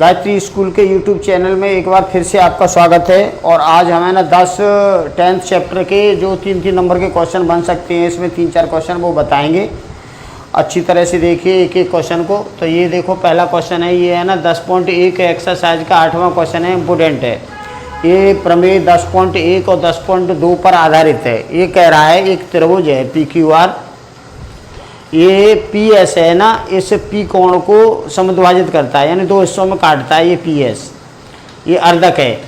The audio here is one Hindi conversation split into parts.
गायत्री स्कूल के यूट्यूब चैनल में एक बार फिर से आपका स्वागत है। और आज हमें ना 10th चैप्टर के जो 3-3 नंबर के क्वेश्चन बन सकते हैं, इसमें 3-4 क्वेश्चन वो बताएंगे। अच्छी तरह से देखिए एक एक क्वेश्चन को। तो ये देखो पहला क्वेश्चन है, ये है ना 10.1 एक्सरसाइज का 8वां क्वेश्चन है, इम्पोर्टेंट है। ये प्रमेय 10.1 और 10.2 पर आधारित है। ये कह रहा है एक त्रिभुज है PQR, ये PS है ना, इस P कोण को समद्विभाजित करता है, यानी 2 हिस्सों में काटता है। ये PS, ये अर्धक है,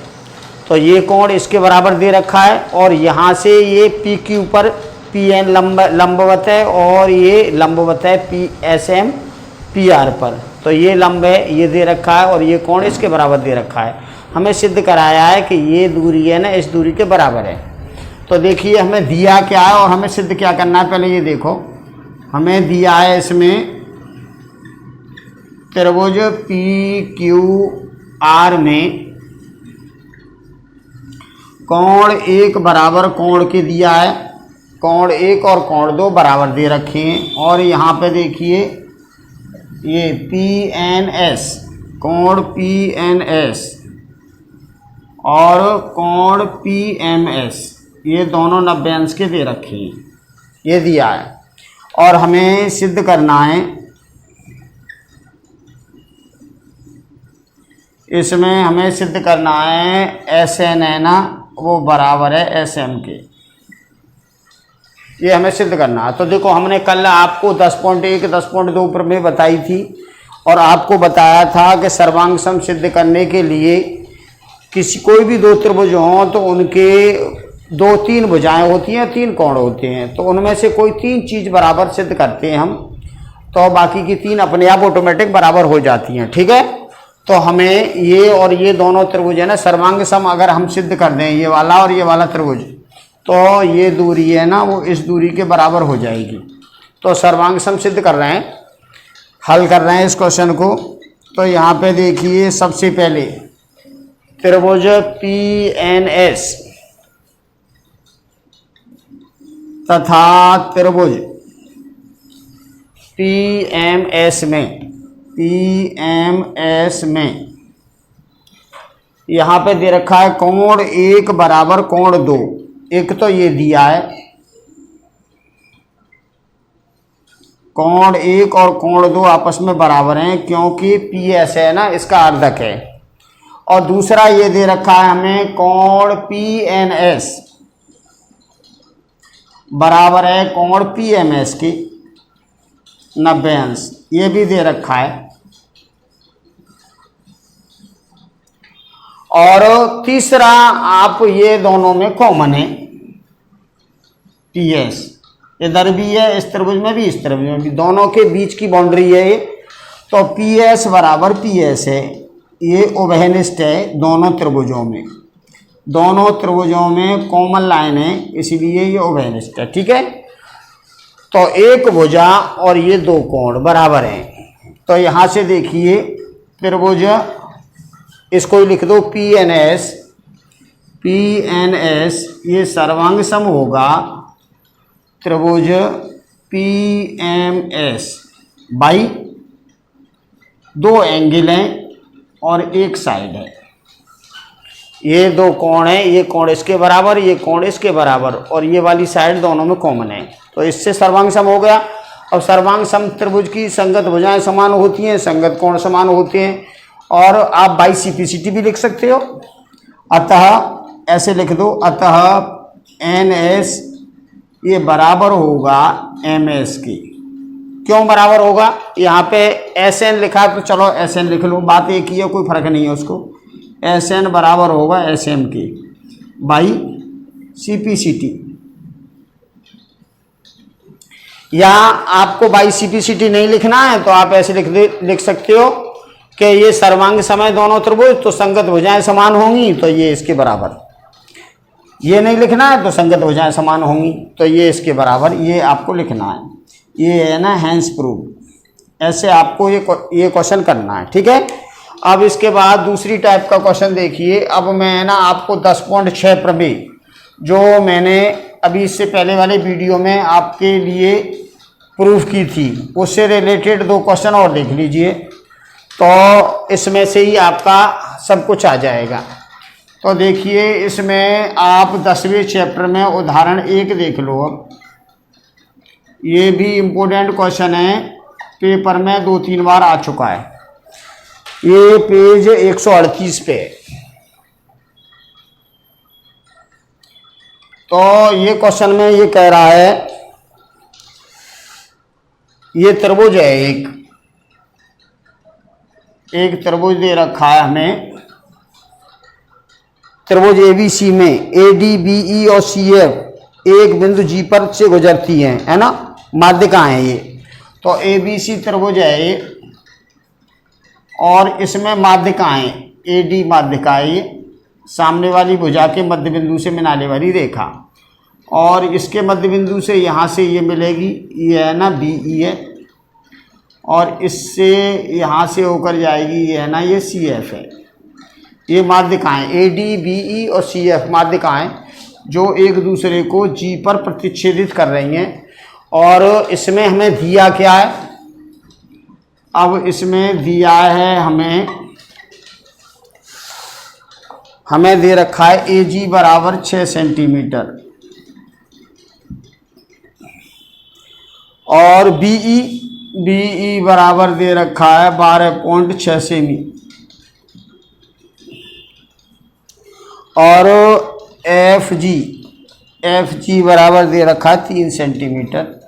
तो ये कोण इसके बराबर दे रखा है। और यहाँ से ये PQ पर PN लंबवत है और ये लंबवत है PSM PR पर। तो ये लंब है, ये दे रखा है, और ये कोण इसके बराबर दे रखा है। हमें सिद्ध कराया है कि ये दूरी है ना इस दूरी के बराबर है। तो देखिए हमें दिया क्या है और हमें सिद्ध क्या करना है। पहले ये देखो, हमें दिया है इसमें त्रिभुज PQR में कोण 1 बराबर कोण के दिया है, कोण 1 और कोण 2 बराबर दे रखे हैं। और यहाँ पे देखिए ये PNS, कोण PNS और कोण PMS, ये दोनों 90 अंश के दे रखे हैं, ये दिया है। और हमें सिद्ध करना है, इसमें हमें सिद्ध करना है SN है ना, वो बराबर है SM के। ये हमें सिद्ध करना है। तो देखो हमने कल आपको 10.1 10.2 प्रमेय बताई थी और आपको बताया था कि सर्वांग सम सिद्ध करने के लिए कोई भी 2 त्रिभुज हों तो उनके 2-3 भुजाएं होती हैं, 3 कोण होते हैं। तो उनमें से कोई 3 चीज़ बराबर सिद्ध करते हैं हम, तो बाकी की 3 अपने आप ऑटोमेटिक बराबर हो जाती हैं। ठीक है, तो हमें ये और ये दोनों त्रिभुज है ना सर्वांग सम अगर हम सिद्ध कर दें, ये वाला और ये वाला त्रिभुज, तो ये दूरी है ना वो इस दूरी के बराबर हो जाएगी। तो सर्वांग सम सिद्ध कर रहे हैं, हल कर रहे हैं इस क्वेश्चन को। तो यहाँ पे देखिए सबसे पहले त्रिभुज PNS तथा त्रिभुज PMS में यहाँ पे दे रखा है कोण 1 बराबर कोण 2। एक तो ये दिया है कोण 1 और कोण 2 आपस में बराबर हैं क्योंकि PS है ना इसका अर्धक है। और दूसरा ये दे रखा है हमें कोण PNS बराबर है कोण PMS की 90 अंश, ये भी दे रखा है। और तीसरा आप ये दोनों में कॉमन है PS, इधर भी है इस त्रिभुज में भी इस त्रिभुज में भी, दोनों के बीच की बाउंड्री है ये। तो PS बराबर PS है, ये उभयनिष्ठ है दोनों त्रिभुजों में, दोनों त्रिभुजों में कॉमन लाइन है इसीलिए ये उभयनिष्ठ है। ठीक है, तो एक भुजा और ये 2 कोण बराबर हैं। तो यहाँ से देखिए त्रिभुज, इसको लिख दो PNS, ये सर्वांग सम होगा त्रिभुज PMS बाई 2 एंगल हैं और एक साइड है। ये 2 कोण हैं, ये कोण इसके बराबर, ये कोण इसके बराबर, और ये वाली साइड दोनों में कॉमन है। तो इससे सर्वांग सम हो गया। और सर्वांग सम त्रिभुज की संगत भुजाएं समान होती हैं, संगत कोण समान होते हैं। और आप बाई CPCT भी लिख सकते हो। अतः ऐसे लिख दो, अतः NS ये बराबर होगा MS की। क्यों बराबर होगा, यहाँ पे SN लिखा है तो चलो SN लिख लो, बात एक ही है, कोई फर्क नहीं है उसको। SN बराबर होगा SM की बाई CPCT। या आपको बाई CPCT नहीं लिखना है तो आप ऐसे लिख सकते हो कि ये सर्वांग सम है दोनों त्रिभुज, तो संगत भुजाएं समान होंगी, तो ये इसके बराबर। ये नहीं लिखना है तो संगत भुजाएं समान होंगी, तो ये इसके बराबर, ये आपको लिखना है। ये है ना हैंस प्रूफ। ऐसे आपको ये क्वेश्चन करना है। ठीक है, अब इसके बाद दूसरी टाइप का क्वेश्चन देखिए। अब मैं ना आपको 10.6 प्रमेय जो मैंने अभी इससे पहले वाले वीडियो में आपके लिए प्रूफ की थी, उससे रिलेटेड 2 क्वेश्चन और देख लीजिए। तो इसमें से ही आपका सब कुछ आ जाएगा। तो देखिए इसमें आप 10वें चैप्टर में उदाहरण 1 देख लो। ये भी इम्पोर्टेंट क्वेश्चन है, पेपर में 2-3 बार आ चुका है। ये पेज 138 पे। तो ये क्वेश्चन में ये कह रहा है, ये त्रिभुज है, एक त्रिभुज दे रखा है हमें। त्रिभुज एबीसी में एडी बीई और सीएफ एक बिंदु जी पर से गुजरती हैं, है ना, माध्यिकाएं ये। तो एबीसी त्रिभुज है ये, और इसमें माध्यिकाएं एडी माध्यिका है ये, सामने वाली भुजा के मध्य बिंदु से मिलाने वाली रेखा, और इसके मध्य बिंदु से यहाँ से ये मिलेगी, ये है ना बीई है, और इससे यहाँ से होकर जाएगी, ये है ना ये सीएफ है। ये माध्यिकाएं एडी बीई और सीएफ माध्यिकाएं जो एक दूसरे को जी पर प्रतिच्छेदित कर रही हैं। और इसमें हमें दिया क्या है, अब इसमें दिया है हमें दे रखा है ए जी बराबर 6 सेंटीमीटर और बीई बराबर दे रखा है 12.6 सेमी और एफ जी बराबर दे रखा है 3 सेंटीमीटर।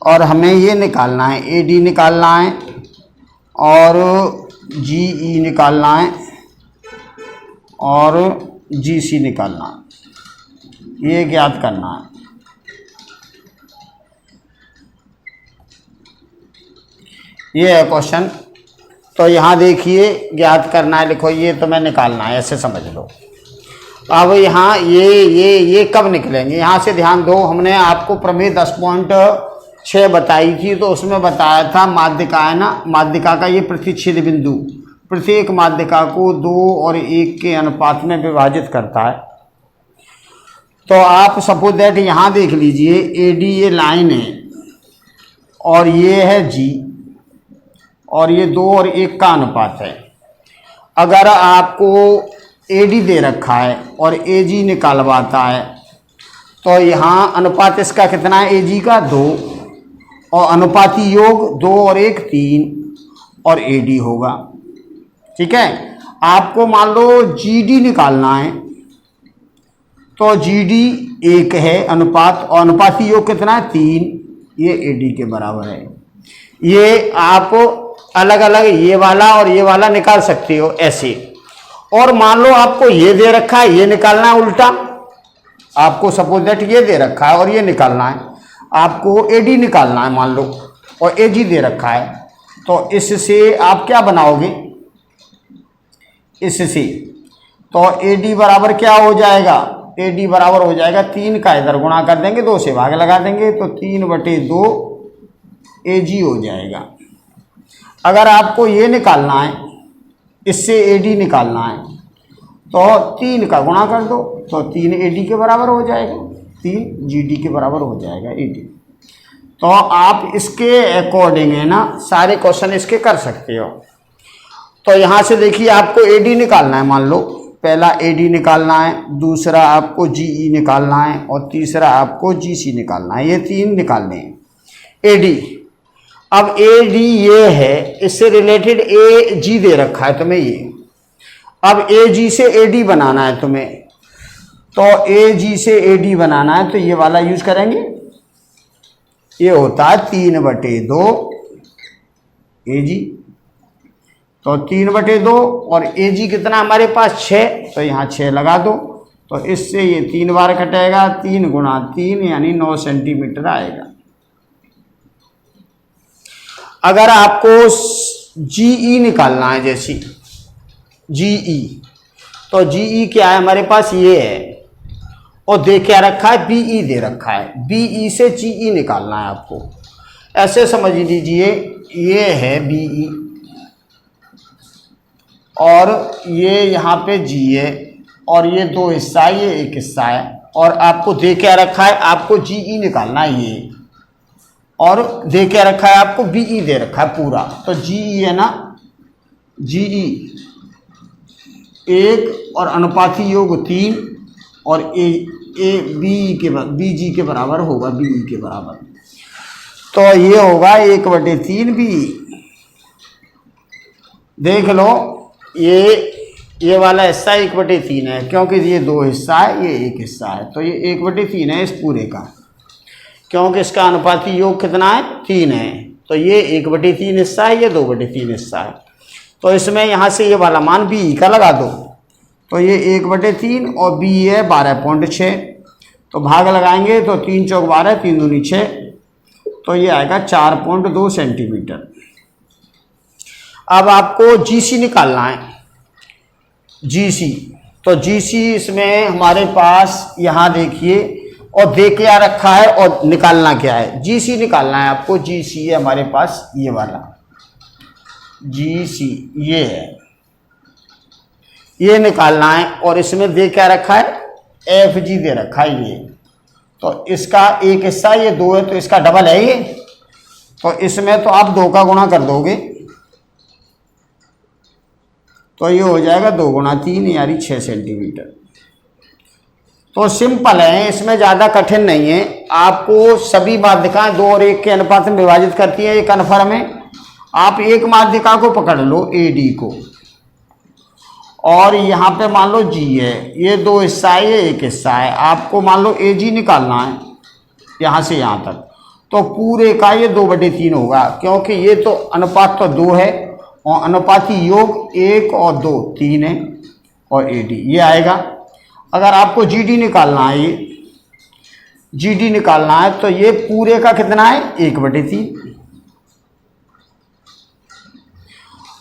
और हमें ये निकालना है, एडी निकालना है और जीई निकालना है और जीसी निकालना है, ये ज्ञात करना है। ये है क्वेश्चन। तो यहाँ देखिए ज्ञात करना है, लिखो ये तुम्हें निकालना है, ऐसे समझ लो। अब यहाँ ये कब निकलेंगे, यहाँ से ध्यान दो। हमने आपको प्रमेय 10.6 बताई थी, तो उसमें बताया था माध्यिका है ना, माध्यिका का ये प्रतिच्छेद बिंदु प्रत्येक माध्यिका को 2 और 1 के अनुपात में विभाजित करता है। तो आप सपोज दैट यहाँ देख लीजिए, एडी ये लाइन है और ये है जी, और ये 2 और 1 का अनुपात है। अगर आपको एडी दे रखा है और एजी निकालवाता है, तो यहाँ अनुपात इसका कितना है, एजी का 2 और अनुपाती योग 2 और 1 3 और एडी होगा। ठीक है। आपको मान लो जीडी निकालना है, तो जीडी 1 है अनुपात, और अनुपाती योग कितना है 3, ये एडी के बराबर है। ये आप अलग अलग ये वाला और ये वाला निकाल सकते हो ऐसे। और मान लो आपको ये दे रखा है, ये निकालना है उल्टा। आपको सपोज दैट ये दे रखा है और ये निकालना है, आपको एडी निकालना है मान लो, और एजी दे रखा है। तो इससे आप क्या बनाओगे, इससे तो एडी बराबर क्या हो जाएगा, एडी बराबर हो जाएगा 3 का इधर गुणा कर देंगे, 2 से भाग लगा देंगे, तो 3/2 एजी हो जाएगा। अगर आपको ये निकालना है, इससे एडी निकालना है, तो 3 का गुणा कर दो, तो 3 एडी के बराबर हो जाएगा, 3 जीडी के बराबर हो जाएगा एडी। तो आप इसके अकॉर्डिंग है ना सारे क्वेश्चन इसके कर सकते हो। तो यहाँ से देखिए आपको एडी निकालना है, मान लो पहला एडी निकालना है, दूसरा आपको जीई निकालना है, और तीसरा आपको जीसी निकालना है। ये 3 निकालने हैं एडी। अब एडी ये है, इससे रिलेटेड ए जी दे रखा है तुम्हें ये। अब ए जी से एडी बनाना है तुम्हें, तो ए जी से एडी बनाना है तो ये वाला यूज करेंगे। ये होता है 3/2 एजी, तो 3/2 और एजी कितना हमारे पास 6, तो यहाँ 6 लगा दो। तो इससे ये 3 बार कटेगा, 3 × 3 यानी 9 सेंटीमीटर आएगा। अगर आपको जीई निकालना है, जैसी जीई, तो जीई क्या है हमारे पास, ये है, और दे क्या रखा है, बीई दे रखा है। बीई से जीई निकालना है आपको, ऐसे समझ लीजिए। ये है बीई और ये यहाँ पे जी है, और ये 2 हिस्सा है, ये 1 हिस्सा है, और आपको दे क्या रखा है, आपको जीई निकालना है ये। और दे क्या रखा है आपको, बीई दे रखा है पूरा, तो जीई है ना, जीई 1 और अनुपाती योग 3 और ए बी के बीजी के बराबर होगा, बीई के बराबर, तो ये होगा 1/3 बीई। देख लो ये वाला हिस्सा 1/3 है, क्योंकि ये 2 हिस्सा है, ये 1 हिस्सा है, तो ये 1/3 है इस पूरे का, क्योंकि इसका अनुपाती योग कितना है, 3 है, तो ये 1/3 हिस्सा है, ये 2/3 हिस्सा है। तो इसमें यहाँ से ये वाला मान बी का लगा दो, तो ये 1/3 और बी है 12.6, तो भाग लगाएंगे तो 3 चौक 12, 3 दूनी 6, तो ये आएगा 4.2 सेंटीमीटर। अब आपको जीसी निकालना है, जीसी, तो जीसी इसमें हमारे पास यहाँ देखिए, और दे क्या रखा है और निकालना क्या है, जीसी निकालना है आपको। जीसी है हमारे पास ये वाला, जीसी ये है, ये निकालना है, और इसमें दे क्या रखा है, एफ जी दे रखा है ये, तो इसका एक हिस्सा ये 2 है, तो इसका डबल है ये, तो इसमें तो आप 2 का गुणा कर दोगे, तो ये हो जाएगा 2 × 3 यानी 6 सेंटीमीटर। तो सिंपल है, इसमें ज़्यादा कठिन नहीं है। आपको सभी माध्यिकाएं 2 और 1 के अनुपात में विभाजित करती हैं एक घनफल में। आप एक माध्यिका को पकड़ लो, ए डी को, और यहाँ पे मान लो जी है, ये 2 हिस्सा है, ये 1 हिस्सा है, आपको मान लो ए जी निकालना है यहाँ से यहाँ तक, तो पूरे का ये 2/3 होगा, क्योंकि ये तो अनुपात तो 2 है, और अनुपाती योग 1 और 2 3 है, और ए डी ये आएगा। अगर आपको जी डी निकालना है, ये जी डी निकालना है, तो ये पूरे का कितना है, 1/3।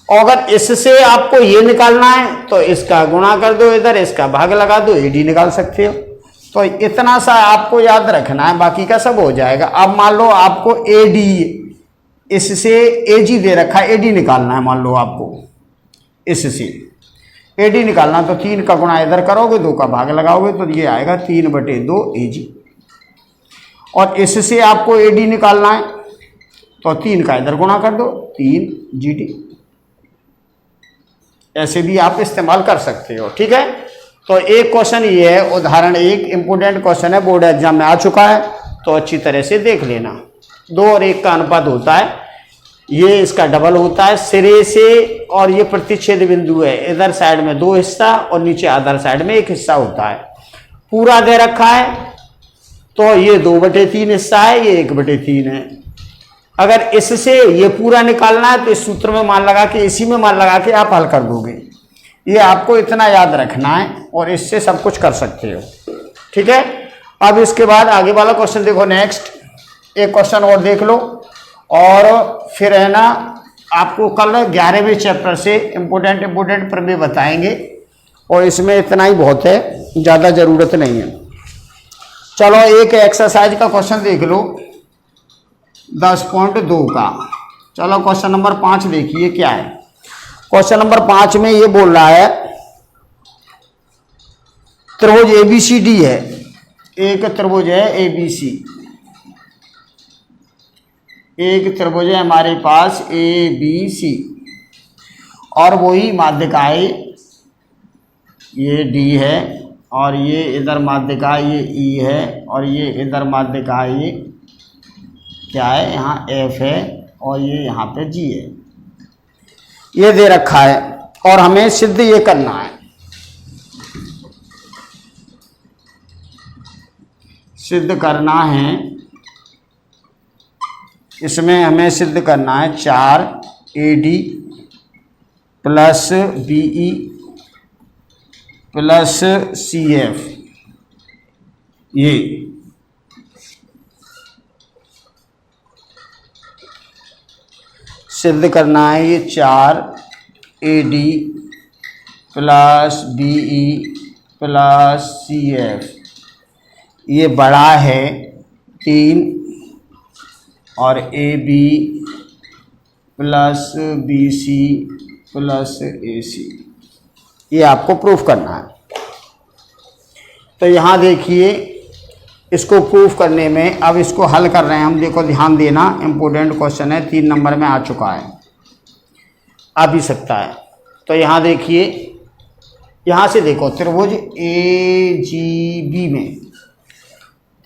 और अगर इससे आपको ये निकालना है तो इसका गुणा कर दो इधर, इसका भाग लगा दो, ए डी निकाल सकते हो। तो इतना सा आपको याद रखना है, बाकी का सब हो जाएगा। अब मान लो आपको ए डी, इससे ए जी दे रखा है, ए डी निकालना है, मान लो आपको इससे ए डी निकालना, तो 3 का गुणा इधर करोगे, 2 का भाग लगाओगे, तो ये आएगा 3/2 ए जी। और इससे आपको ए डी निकालना है, तो 3 का इधर गुणा कर दो, 3 जी डी। ऐसे भी आप इस्तेमाल कर सकते हो, ठीक है। तो एक क्वेश्चन ये है, उदाहरण 1 इंपोर्टेंट क्वेश्चन है, बोर्ड एग्जाम में आ चुका है, तो अच्छी तरह से देख लेना। 2 और 1 का अनुपात होता है, ये इसका डबल होता है सिरे से, और ये प्रतिच्छेद बिंदु है, इधर साइड में 2 हिस्सा और नीचे अदर साइड में 1 हिस्सा होता है। पूरा दे रखा है, तो ये 2/3 हिस्सा है, ये 1/3 है। अगर इससे ये पूरा निकालना है, तो इस सूत्र में मान लगा के, इसी में मान लगा के आप हल कर दोगे। ये आपको इतना याद रखना है, और इससे सब कुछ कर सकते हो, ठीक है। अब इसके बाद आगे वाला क्वेश्चन देखो, नेक्स्ट एक क्वेश्चन और देख लो, और फिर है ना आपको कल 11वें चैप्टर से इम्पोर्टेंट प्रमेय बताएंगे, और इसमें इतना ही बहुत है, ज़्यादा ज़रूरत नहीं है। चलो एक एक्सरसाइज का क्वेश्चन देख लो 10.2 का। चलो क्वेश्चन नंबर 5 देखिए क्या है। क्वेश्चन नंबर 5 में ये बोल रहा है, त्रिभुज ABCD है, एक त्रिभुज है ABC, एक त्रिभुज है हमारे पास ABC, और वही माध्यिकाएं, ये D है, और ये इधर माध्यिका ये E है, और ये इधर माध्यिका ये क्या है, यहाँ F है, और ये यहाँ पे G है। ये दे रखा है, और हमें सिद्ध ये करना है, सिद्ध करना है, इसमें हमें सिद्ध करना है 4AD + BE + CF, ये सिद्ध करना है। ये 4AD + BE + CF ये बड़ा है 3, और AB + BC + AC, ये आपको प्रूफ करना है। तो यहाँ देखिए इसको प्रूफ करने में अब इसको हल कर रहे हैं हम। देखो ध्यान देना, इम्पोर्टेंट क्वेश्चन है, 3 नंबर में आ चुका है, आ भी सकता है। तो यहाँ देखिए, यहाँ से देखो त्रिभुज AGB में,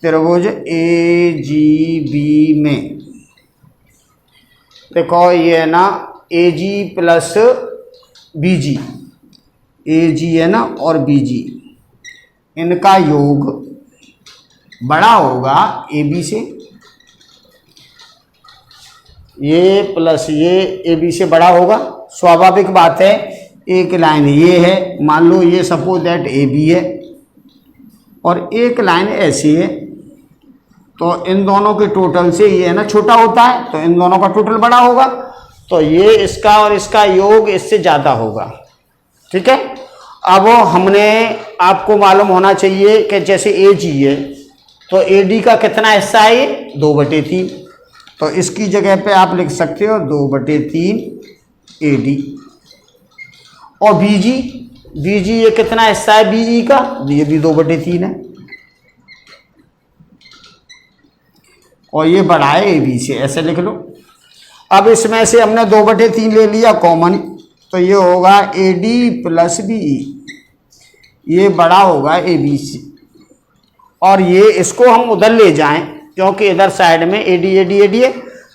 त्रिभुज AGB में देखो ये है ना AG प्लस BG, AG है ना और BG, इनका योग बड़ा होगा AB से, ये प्लस ये AB से बड़ा होगा। स्वाभाविक बात है, एक लाइन ये है, मान लो ये सपोज दैट AB है और एक लाइन ऐसी है, तो इन दोनों के टोटल से ये है ना छोटा होता है, तो इन दोनों का टोटल बड़ा होगा, तो ये इसका और इसका योग इससे ज़्यादा होगा। ठीक है। अब हमने आपको मालूम होना चाहिए कि जैसे AG है तो AD का कितना हिस्सा है, ये 2/3, तो इसकी जगह पे आप लिख सकते हो 2/3 AD। और BG ये कितना हिस्सा है BE का, ये भी 2/3 है, और ये बड़ा है AB से, ऐसे लिख लो। अब इसमें से हमने 2/3 ले लिया कॉमन, तो ये होगा AD प्लस BE, ये बड़ा होगा AB से, और ये इसको हम उधर ले जाएं क्योंकि इधर साइड में AD है,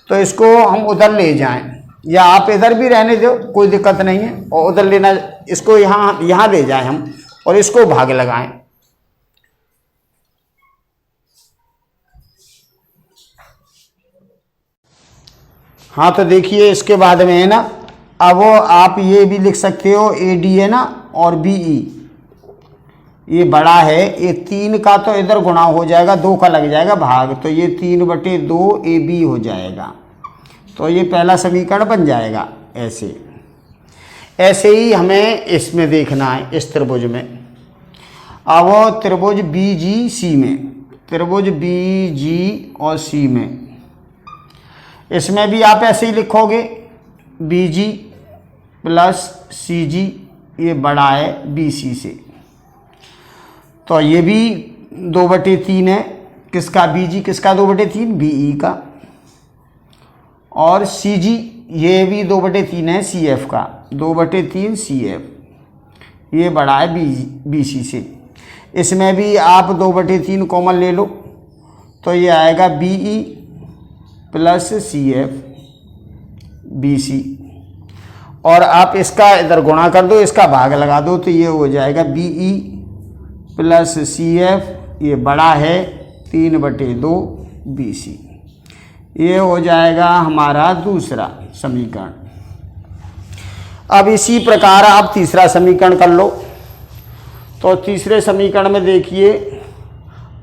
तो इसको हम उधर ले जाएं, या आप इधर भी रहने दो, कोई दिक्कत नहीं है, और उधर लेना, इसको यहाँ ले जाएं हम और इसको भाग लगाएं। हाँ तो देखिए इसके बाद में है ना, अब आप ये भी लिख सकते हो AD है ना और BE, ये बड़ा है, ये 3 का तो इधर गुणा हो जाएगा, 2 का लग जाएगा भाग, तो ये 3/2 AB हो जाएगा, तो ये पहला समीकरण बन जाएगा। ऐसे ही हमें इसमें देखना है, इस त्रिभुज में। अब त्रिभुज BGC में, त्रिभुज BG और C में, इसमें भी आप ऐसे ही लिखोगे BG प्लस CG, ये बड़ा है BC से, तो ये भी 2/3 है, किसका BG किसका 2/3 BE का, और CG ये भी 2/3 है CF का, 2/3 CF, ये बड़ा है BC से। इसमें भी आप 2/3 कॉमन ले लो, तो ये आएगा BE प्लस CF BC, और आप इसका इधर गुणा कर दो, इसका भाग लगा दो, तो ये हो जाएगा BE प्लस CF, ये बड़ा है 3/2 BC, ये हो जाएगा हमारा दूसरा समीकरण। अब इसी प्रकार आप तीसरा समीकरण कर लो, तो तीसरे समीकरण में देखिए,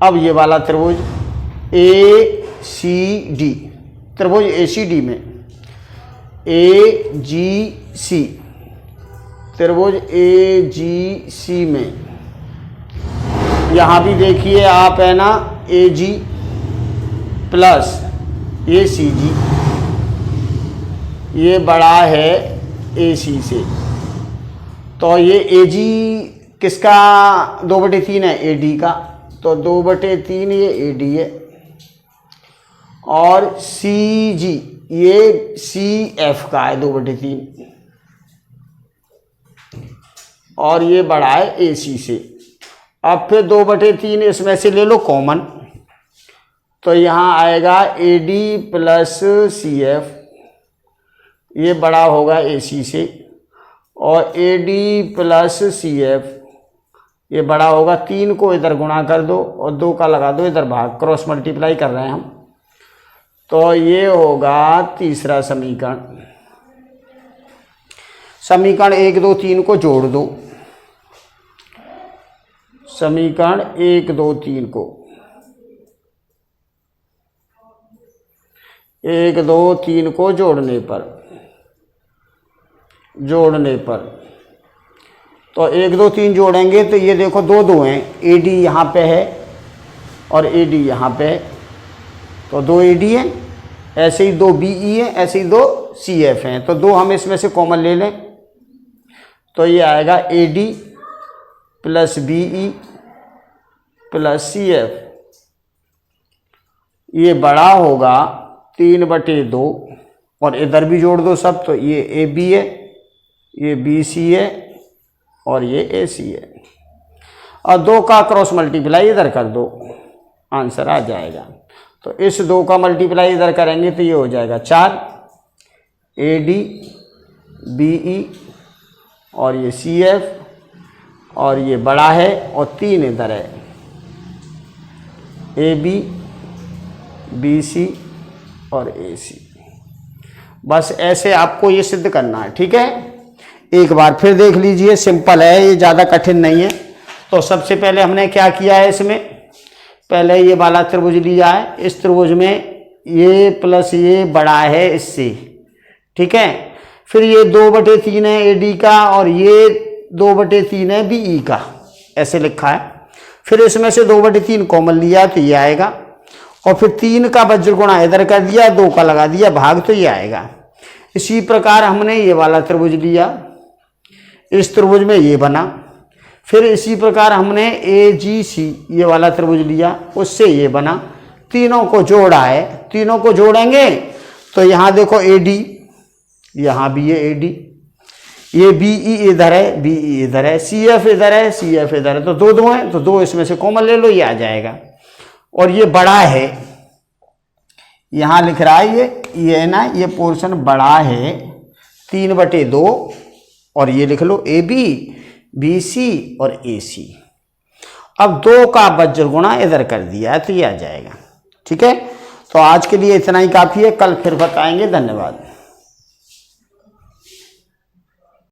अब ये वाला त्रिभुज ACD, त्रिभुज ACD में AGC, त्रिभुज AGC में यहाँ भी देखिए आप है ना AG प्लस ये CG, ये बड़ा है AC से, तो ये AG किसका 2/3 है AD का, तो 2/3 ये AD है, और CG ये CF का है 2/3, और ये बड़ा है AC से। अब फिर 2/3 इसमें से ले लो कॉमन, तो यहाँ आएगा AD प्लस CF, ये बड़ा होगा AC से, और AD प्लस CF ये बड़ा होगा, 3 को इधर गुणा कर दो और 2 का लगा दो इधर भाग, क्रॉस मल्टीप्लाई कर रहे हैं हम, तो ये होगा तीसरा समीकरण। समीकरण 1 2 3 को जोड़ दो, समीकरण 1 2 3 को 1 2 3 को जोड़ने पर तो 1 2 3 जोड़ेंगे तो ये देखो 2 2 हैं, AD यहाँ पे है और AD यहाँ पे है, तो 2 AD है, ऐसे ही 2 BE है, ऐसे ही 2 CF हैं, तो 2 हम इसमें से कॉमन ले लें, तो ये आएगा AD plus BE plus CF, ये बड़ा होगा 3/2 और इधर भी जोड़ दो सब, तो ये ए बी है, ये बी सी है और ये ए सी है। और 2 का क्रॉस मल्टीप्लाई इधर कर दो, आंसर आ जाएगा। तो इस 2 का मल्टीप्लाई इधर करेंगे तो ये हो जाएगा 4 ए डी बी ई और ये सी एफ और ये बड़ा है और 3 इधर है ए बी बी सी और ए सी। बस ऐसे आपको ये सिद्ध करना है, ठीक है। एक बार फिर देख लीजिए, सिंपल है ये, ज़्यादा कठिन नहीं है। तो सबसे पहले हमने क्या किया है, इसमें पहले ये वाला त्रिभुज लिया है। इस त्रिभुज में ये प्लस ये बड़ा है इससे, ठीक है। फिर ये 2/3 है ए डी का और ये 2/3 है बी ई का, ऐसे लिखा है। फिर इसमें से 2/3 कॉमन लिया तो ये आएगा और फिर 3 का वज्र गुणा इधर कर दिया, 2 का लगा दिया भाग, तो ये आएगा। इसी प्रकार हमने ये वाला त्रिभुज लिया, इस त्रिभुज में ये बना। फिर इसी प्रकार हमने ए जी सी ये वाला त्रिभुज लिया, उससे ये बना। तीनों को जोड़ा है, तीनों को जोड़ेंगे तो यहाँ देखो ए डी, यहाँ भी ये ए डी, ये बी ई इधर है, बी ई इधर है, सी एफ इधर है, सी एफ इधर है, तो 2 है, तो 2 इसमें से कॉमन ले लो, ये आ जाएगा। और ये बड़ा है, यहाँ लिख रहा है ये ना, ये पोर्शन बड़ा है 3/2 और ये लिख लो ए बी बी सी और ए सी। अब 2 का वज्र गुणा इधर कर दिया तो ये आ जाएगा, ठीक है। तो आज के लिए इतना ही काफ़ी है, कल फिर बताएंगे। धन्यवाद।